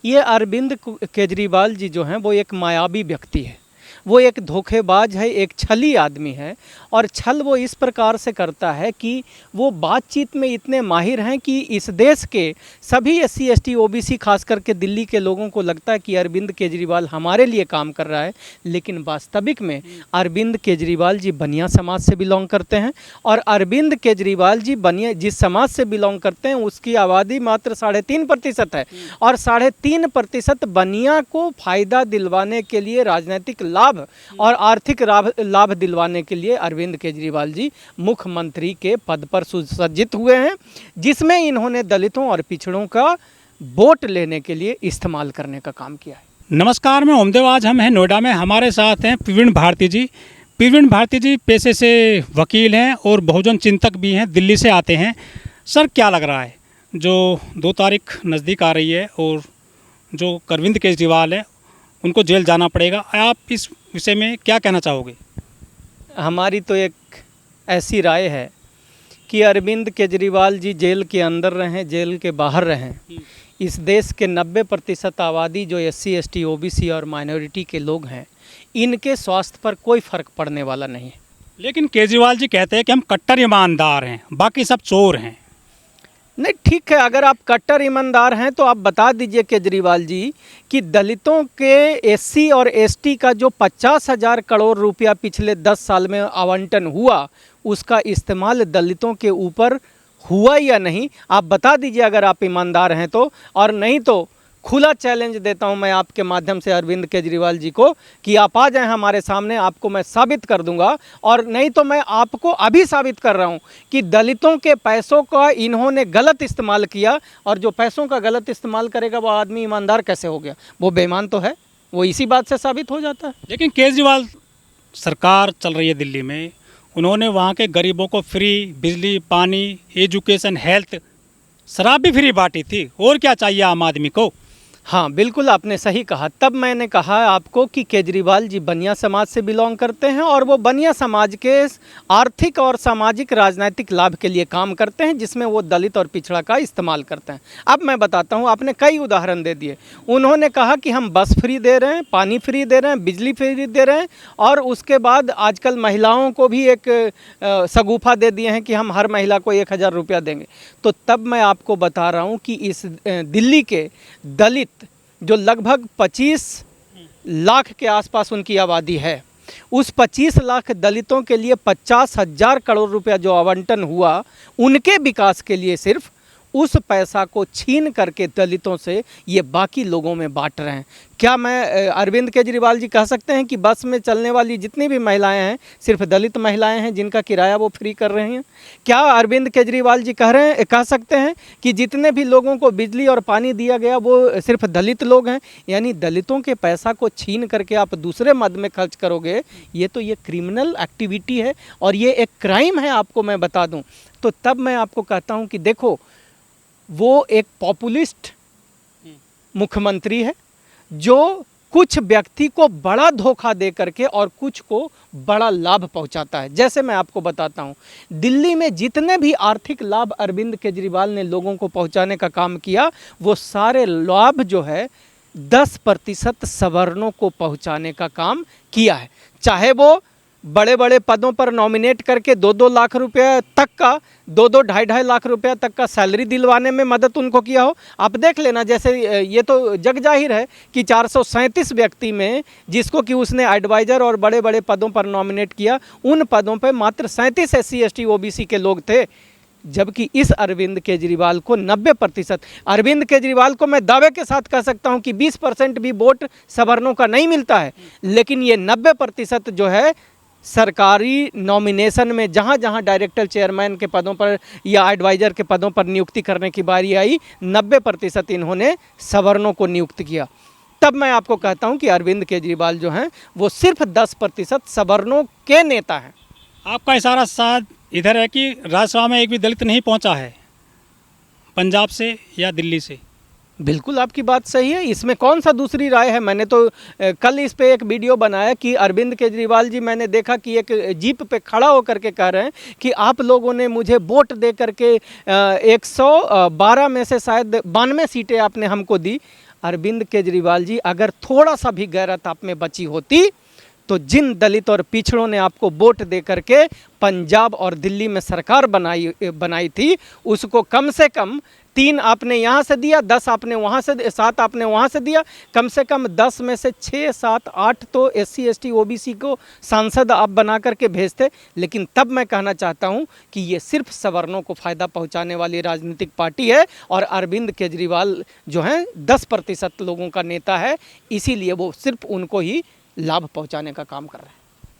ये अरविंद केजरीवाल जी जो हैं वो एक मायावी व्यक्ति है, वो एक धोखेबाज है, एक छली आदमी है। और छल वो इस प्रकार से करता है कि वो बातचीत में इतने माहिर हैं कि इस देश के सभी एससी एसटी ओबीसी खास करके दिल्ली के लोगों को लगता है कि अरविंद केजरीवाल हमारे लिए काम कर रहा है। लेकिन वास्तविक में अरविंद केजरीवाल जी बनिया समाज से बिलोंग करते हैं। और अरविंद केजरीवाल जी बनिया जिस समाज से बिलोंग करते हैं उसकी आबादी मात्र 3.5% है। और 3.5% बनिया को फ़ायदा दिलवाने के लिए, राजनीतिक लाभ और आर्थिक लाभ दिलवाने के लिए अरविंद केजरीवाल जी मुख्यमंत्री के पद पर सुसज्जित हुए हैं, जिसमें इन्होंने दलितों और पिछड़ों का वोट लेने के लिए इस्तेमाल करने का काम किया है। नमस्कार, मैं ओमदेव। आज हम हैं नोएडा में, हमारे साथ हैं प्रवीण भारती जी। प्रवीण भारती जी पेशे से वकील हैं और बहुजन चिंतक भी हैं, दिल्ली से आते हैं। सर, क्या लग रहा है जो 2 तारीख नज़दीक आ रही है और जो अरविंद केजरीवाल है उनको जेल जाना पड़ेगा, आप इस विषय में क्या कहना चाहोगे? हमारी तो एक ऐसी राय है कि अरविंद केजरीवाल जी जेल के अंदर रहें, जेल के बाहर रहें, इस देश के 90% आबादी जो एससी एसटी ओबीसी और माइनॉरिटी के लोग हैं, इनके स्वास्थ्य पर कोई फ़र्क पड़ने वाला नहीं है। लेकिन केजरीवाल जी कहते हैं कि हम कट्टर ईमानदार हैं, बाकी सब चोर हैं। नहीं, ठीक है, अगर आप कट्टर ईमानदार हैं तो आप बता दीजिए केजरीवाल जी कि दलितों के एससी और एसटी का जो 50,000 करोड़ रुपया पिछले 10 साल में आवंटन हुआ, उसका इस्तेमाल दलितों के ऊपर हुआ या नहीं, आप बता दीजिए अगर आप ईमानदार हैं तो। और नहीं तो खुला चैलेंज देता हूं मैं आपके माध्यम से अरविंद केजरीवाल जी को कि आप आ जाएं हमारे सामने, आपको मैं साबित कर दूंगा। और नहीं तो मैं आपको अभी साबित कर रहा हूं कि दलितों के पैसों का इन्होंने गलत इस्तेमाल किया। और जो पैसों का गलत इस्तेमाल करेगा वो आदमी ईमानदार कैसे हो गया? वो बेईमान तो है, वो इसी बात से साबित हो जाता है। लेकिन केजरीवाल सरकार चल रही है दिल्ली में, उन्होंने वहाँ के गरीबों को फ्री बिजली, पानी, एजुकेशन, हेल्थ, शराब भी फ्री बांटी थी। और क्या चाहिए आम आदमी को? हाँ, बिल्कुल आपने सही कहा। तब मैंने कहा आपको कि केजरीवाल जी बनिया समाज से बिलोंग करते हैं और वो बनिया समाज के आर्थिक और सामाजिक राजनीतिक लाभ के लिए काम करते हैं, जिसमें वो दलित और पिछड़ा का इस्तेमाल करते हैं। अब मैं बताता हूँ, आपने कई उदाहरण दे दिए। उन्होंने कहा कि हम बस फ्री दे रहे हैं, पानी फ्री दे रहे हैं, बिजली फ्री दे रहे हैं, और उसके बाद आजकल महिलाओं को भी एक शगुफा दे दिए हैं कि हम हर महिला को 1,000 रुपया देंगे। तो तब मैं आपको बता रहा हूँ कि इस दिल्ली के दलित जो लगभग 25 लाख के आसपास उनकी आबादी है, उस 25 लाख दलितों के लिए 50,000 करोड़ रुपया जो आवंटन हुआ, उनके विकास के लिए सिर्फ उस पैसा को छीन करके दलितों से ये बाकी लोगों में बांट रहे हैं। क्या मैं अरविंद केजरीवाल जी कह सकते हैं कि बस में चलने वाली जितनी भी महिलाएं हैं सिर्फ दलित महिलाएं हैं जिनका किराया वो फ्री कर रहे हैं? क्या अरविंद केजरीवाल जी कह सकते हैं कि जितने भी लोगों को बिजली और पानी दिया गया वो सिर्फ दलित लोग हैं? यानी दलितों के पैसा को छीन करके आप दूसरे मद में खर्च करोगे, ये क्रिमिनल एक्टिविटी है और ये एक क्राइम है, आपको मैं बता दूँ। तो तब मैं आपको कहता हूँ कि देखो, वो एक पॉपुलिस्ट मुख्यमंत्री है जो कुछ व्यक्ति को बड़ा धोखा दे करके और कुछ को बड़ा लाभ पहुंचाता है। जैसे मैं आपको बताता हूं, दिल्ली में जितने भी आर्थिक लाभ अरविंद केजरीवाल ने लोगों को पहुंचाने का काम किया, वो सारे लाभ जो है 10% सवर्णों को पहुंचाने का काम किया है। चाहे वो बड़े बड़े पदों पर नॉमिनेट करके 2-2 लाख रुपया तक का, 2-2 ढाई लाख रुपया तक का सैलरी दिलवाने में मदद उनको किया हो। आप देख लेना, जैसे ये तो जग जाहिर है कि 437 व्यक्ति में जिसको कि उसने एडवाइज़र और बड़े बड़े पदों पर नॉमिनेट किया, उन पदों पर मात्र 37 एससी एसटी ओबीसी के लोग थे। जबकि इस अरविंद केजरीवाल को 90%, अरविंद केजरीवाल को मैं दावे के साथ कह सकता हूं कि 20% भी वोट सवर्णों का नहीं मिलता है। लेकिन ये 90% जो है सरकारी नॉमिनेशन में जहाँ जहाँ डायरेक्टर चेयरमैन के पदों पर या एडवाइज़र के पदों पर नियुक्ति करने की बारी आई, 90% इन्होंने सवर्णों को नियुक्त किया। तब मैं आपको कहता हूँ कि अरविंद केजरीवाल जो हैं वो सिर्फ 10% सवर्णों के नेता हैं। आपका इशारा साथ इधर है कि राज्यसभा में एक भी दलित नहीं पहुंचा है, पंजाब से या दिल्ली से। बिल्कुल आपकी बात सही है, इसमें कौन सा दूसरी राय है? मैंने तो कल इस पे एक वीडियो बनाया कि अरविंद केजरीवाल जी, मैंने देखा कि एक जीप पे खड़ा होकर के कह रहे हैं कि आप लोगों ने मुझे वोट दे करके 112 में से शायद 92 सीटें आपने हमको दी। अरविंद केजरीवाल जी, अगर थोड़ा सा भी गैरत आप में बची होती तो जिन दलित और पिछड़ों ने आपको वोट दे करके पंजाब और दिल्ली में सरकार बनाई थी, उसको कम से कम 3 आपने यहाँ से दिया, 10 आपने वहाँ से, 7 आपने वहाँ से दिया, कम से कम 10 में से 6, 7, 8 तो SC, ST, OBC को सांसद आप बना करके भेजते। लेकिन तब मैं कहना चाहता हूँ कि ये सिर्फ सवर्णों को फ़ायदा पहुँचाने वाली राजनीतिक पार्टी है और अरविंद केजरीवाल जो हैं 10% लोगों का नेता है, इसीलिए वो सिर्फ उनको ही लाभ पहुँचाने का काम कर रहे हैं।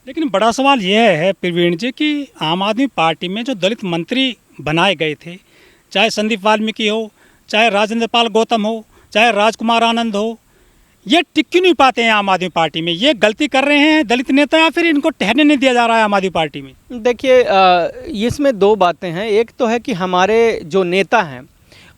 लेकिन बड़ा सवाल यह है प्रवीण जी कि आम आदमी पार्टी में जो दलित मंत्री बनाए गए थे, चाहे संदीप वाल्मीकि हो, चाहे राजेंद्र पाल गौतम हो, चाहे राजकुमार आनंद हो, ये टिक क्यों नहीं पाते हैं आम आदमी पार्टी में? ये गलती कर रहे हैं दलित नेता या फिर इनको ठहरने नहीं दिया जा रहा है आम आदमी पार्टी में? देखिए, इसमें 2 बातें हैं। एक तो है कि हमारे जो नेता हैं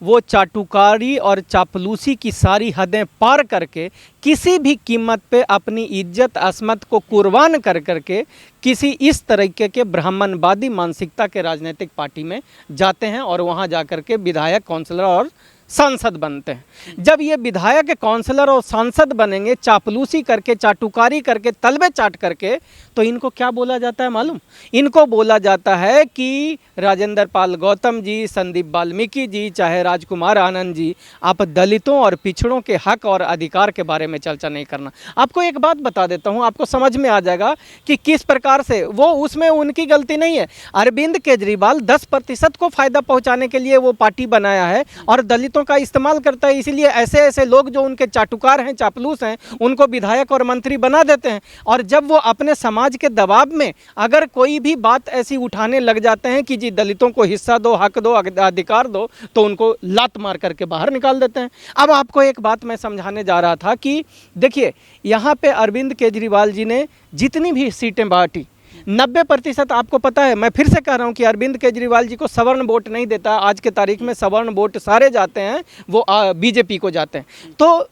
वो चाटुकारी और चापलूसी की सारी हदें पार करके किसी भी कीमत पे अपनी इज्जत अस्मत को कुर्बान कर करके किसी इस तरीके के ब्राह्मणवादी मानसिकता के राजनीतिक पार्टी में जाते हैं और वहाँ जा कर के विधायक, काउंसलर और सांसद बनते हैं। जब ये विधायक, काउंसलर और सांसद बनेंगे चापलूसी करके, चाटुकारी करके, तलबे चाट करके, तो इनको क्या बोला जाता है मालूम? इनको बोला जाता है कि राजेंद्र पाल गौतम जी, संदीप वाल्मीकि जी, चाहे राजकुमार आनंद जी, आप दलितों और पिछड़ों के हक और अधिकार के बारे में चर्चा नहीं करना। आपको एक बात बता देता हूँ, आपको समझ में आ जाएगा कि किस प्रकार से वो, उसमें उनकी गलती नहीं है। अरविंद केजरीवाल 10% को फ़ायदा पहुँचाने के लिए वो पार्टी बनाया है और दलितों का इस्तेमाल करता है। इसीलिए ऐसे ऐसे लोग जो उनके चाटुकार हैं, चापलूस हैं, उनको विधायक और मंत्री बना देते हैं। और जब वो अपने समाज के दबाव में अगर कोई भी बात ऐसी उठाने लग जाते हैं कि जी दलितों को हिस्सा दो, हक दो, अधिकार दो, तो उनको लात मार करके बाहर निकाल देते हैं। अब आपको एक बात मैं समझाने जा रहा था कि देखिए, यहाँ पे अरविंद केजरीवाल जी ने जितनी भी सीटें बांटी, 90% आपको पता है, मैं फिर से कह रहा हूं कि अरविंद केजरीवाल जी को सवर्ण वोट नहीं देता। आज के तारीख में सवर्ण वोट सारे जाते हैं, वो बीजेपी को जाते हैं। तो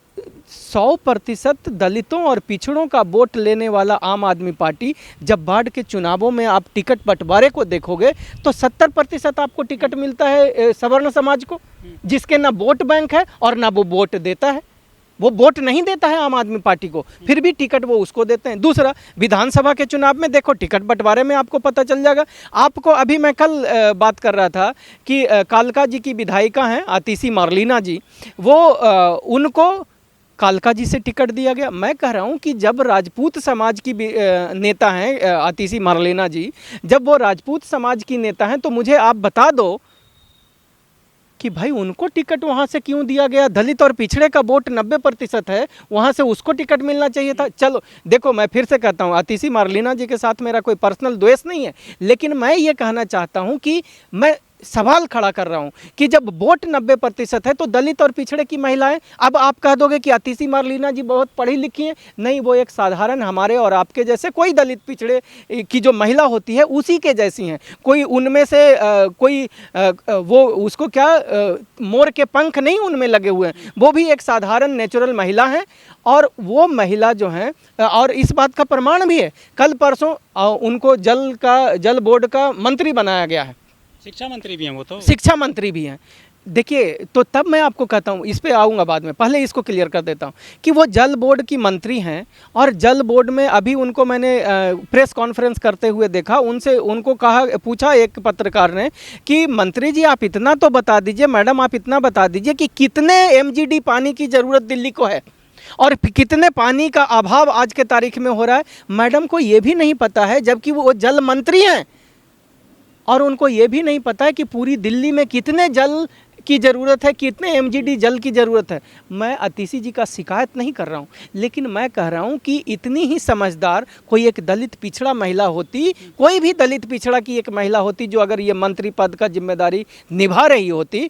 100% दलितों और पिछड़ों का वोट लेने वाला आम आदमी पार्टी, जब बाढ़ के चुनावों में आप टिकट बंटवारे को देखोगे तो 70% आपको टिकट मिलता है सवर्ण समाज को, जिसके ना वोट बैंक है और ना वो वोट देता है। वो वोट नहीं देता है आम आदमी पार्टी को, फिर भी टिकट वो उसको देते हैं। दूसरा, विधानसभा के चुनाव में देखो, टिकट बंटवारे में आपको पता चल जाएगा। आपको अभी मैं कल बात कर रहा था कि कालका जी की विधायिका हैं आतिशी मार्लिना जी, वो उनको कालका जी से टिकट दिया गया। मैं कह रहा हूं कि जब राजपूत समाज की नेता हैं आतिशी मार्लिना जी, जब वो राजपूत समाज की नेता हैं, तो मुझे आप बता दो कि भाई उनको टिकट वहाँ से क्यों दिया गया? दलित और पिछड़े का वोट 90% है, वहाँ से उसको टिकट मिलना चाहिए था। चलो देखो, मैं फिर से कहता हूँ, आतिशी मार्लिना जी के साथ मेरा कोई पर्सनल द्वेष नहीं है, लेकिन मैं ये कहना चाहता हूँ कि मैं सवाल खड़ा कर रहा हूं कि जब वोट 90% है तो दलित और पिछड़े की महिलाएं, अब आप कह दोगे कि आतिशी मार्लिना जी बहुत पढ़ी लिखी हैं। नहीं, वो एक साधारण हमारे और आपके जैसे कोई दलित पिछड़े की जो महिला होती है उसी के जैसी हैं। कोई उनमें से वो उसको क्या मोर के पंख नहीं उनमें लगे हुए हैं, वो भी एक साधारण नेचुरल महिला हैं। और वो महिला जो हैं, और इस बात का प्रमाण भी है, कल परसों उनको जल बोर्ड का मंत्री बनाया गया है। शिक्षा मंत्री भी हैं वो, तो शिक्षा मंत्री भी हैं। देखिए, तो तब मैं आपको कहता हूँ, इस पे आऊँगा बाद में, पहले इसको क्लियर कर देता हूँ कि वो जल बोर्ड की मंत्री हैं। और जल बोर्ड में अभी उनको मैंने प्रेस कॉन्फ्रेंस करते हुए देखा, उनको पूछा एक पत्रकार ने कि मंत्री जी आप इतना तो बता दीजिए, मैडम आप इतना बता दीजिए कि कितने MGD पानी की ज़रूरत दिल्ली को है और कितने पानी का अभाव आज के तारीख में हो रहा है। मैडम को ये भी नहीं पता है, जबकि वो जल मंत्री हैं, और उनको ये भी नहीं पता है कि पूरी दिल्ली में कितने जल की ज़रूरत है, कितने MGD जल की ज़रूरत है। मैं आतिशी जी का शिकायत नहीं कर रहा हूँ, लेकिन मैं कह रहा हूँ कि इतनी ही समझदार कोई एक दलित पिछड़ा महिला होती, कोई भी दलित पिछड़ा की एक महिला होती जो अगर ये मंत्री पद का जिम्मेदारी निभा रही होती,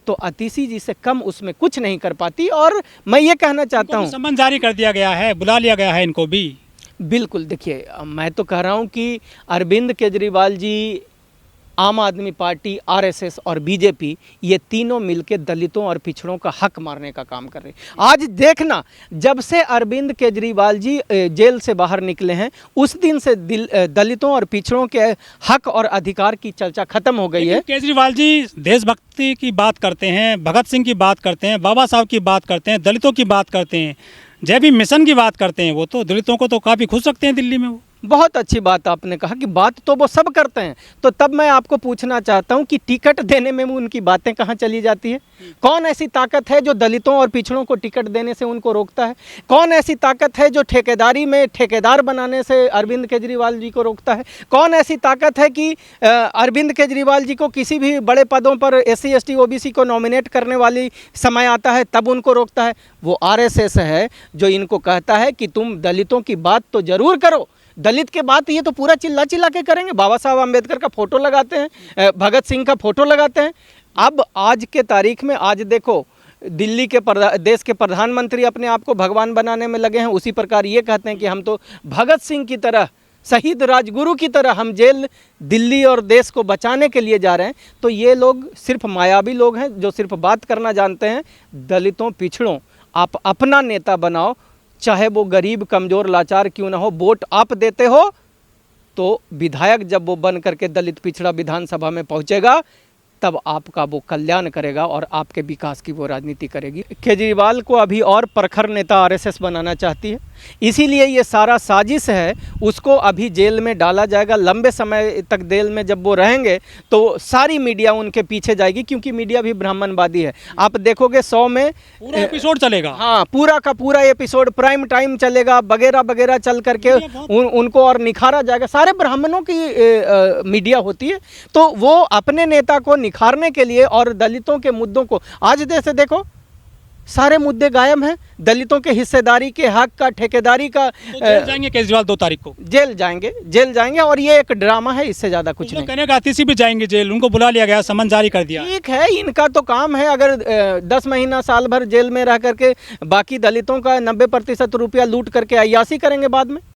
तो आतिशी जी से कम उसमें कुछ नहीं कर पाती। और मैं ये कहना चाहता हूँ, सम्मन जारी कर दिया गया है, बुला लिया गया है इनको भी। बिल्कुल, देखिए मैं तो कह रहा हूँ कि अरविंद केजरीवाल जी आम आदमी पार्टी, आरएसएस और बीजेपी, ये तीनों मिलकर दलितों और पिछड़ों का हक मारने का काम कर रहे हैं। आज देखना, जब से अरविंद केजरीवाल जी जेल से बाहर निकले हैं, उस दिन से दलितों और पिछड़ों के हक और अधिकार की चर्चा खत्म हो गई है। केजरीवाल जी देशभक्ति की बात करते हैं, भगत सिंह की बात करते हैं, बाबा साहब की बात करते हैं, दलितों की बात करते हैं, जय भीम मिशन की बात करते हैं। वो तो दलितों को तो काफ़ी खुश रखते हैं दिल्ली में। वो बहुत अच्छी बात आपने कहा कि बात तो वो सब करते हैं। तो तब मैं आपको पूछना चाहता हूं कि टिकट देने में उनकी बातें कहां चली जाती है? कौन ऐसी ताकत है जो दलितों और पिछड़ों को टिकट देने से उनको रोकता है? कौन ऐसी ताकत है जो ठेकेदारी में ठेकेदार बनाने से अरविंद केजरीवाल जी को रोकता है? कौन ऐसी ताकत है कि अरविंद केजरीवाल जी को किसी भी बड़े पदों पर SC ST OBC को नॉमिनेट करने वाली समय आता है तब उनको रोकता है? वो RSS है जो इनको कहता है कि तुम दलितों की बात तो जरूर करो। दलित के बात ये तो पूरा चिल्ला चिल्ला के करेंगे। बाबा साहब अम्बेडकर का फोटो लगाते हैं, भगत सिंह का फोटो लगाते हैं। अब आज के तारीख में आज देखो, दिल्ली के देश के प्रधानमंत्री अपने आप को भगवान बनाने में लगे हैं। उसी प्रकार ये कहते हैं कि हम तो भगत सिंह की तरह, शहीद राजगुरु की तरह हम जेल दिल्ली और देश को बचाने के लिए जा रहे हैं। तो ये लोग सिर्फ मायावी लोग हैं जो सिर्फ बात करना जानते हैं। दलितों पिछड़ों, आप अपना नेता बनाओ, चाहे वो गरीब कमज़ोर लाचार क्यों ना हो। वोट आप देते हो तो विधायक जब वो बन करके दलित पिछड़ा विधानसभा में पहुंचेगा तब आपका वो कल्याण करेगा और आपके विकास की वो राजनीति करेगी। केजरीवाल को अभी और प्रखर नेता RSS बनाना चाहती है, इसीलिए ये सारा साजिश है। उसको अभी जेल में डाला जाएगा। लंबे समय तक जेल में जब वो रहेंगे तो सारी मीडिया उनके पीछे जाएगी, क्योंकि मीडिया भी ब्राह्मणवादी है। आप देखोगे 100 में पूरा एपिसोड चलेगा। हाँ, पूरा का पूरा एपिसोड प्राइम टाइम चलेगा, वगैरह वगैरह चल करके उनको और निखारा जाएगा। सारे ब्राह्मणों की मीडिया होती है, तो वो अपने नेता को निखारने के लिए और दलितों के मुद्दों को, आज जैसे देखो सारे मुद्दे गायब हैं। दलितों के हिस्सेदारी के हक का, ठेकेदारी का। तो जेल जाएंगे केजरीवाल 2 तारीख को। जेल जाएंगे और ये एक ड्रामा है, इससे ज़्यादा कुछ नहीं। कहने का आतिशी भी जाएंगे जेल, उनको बुला लिया गया, समन जारी कर दिया। ठीक है, इनका तो काम है। अगर 10 महीना साल भर जेल में रह करके बाकी दलितों का 90% रुपया लूट करके अय्याशी करेंगे बाद में।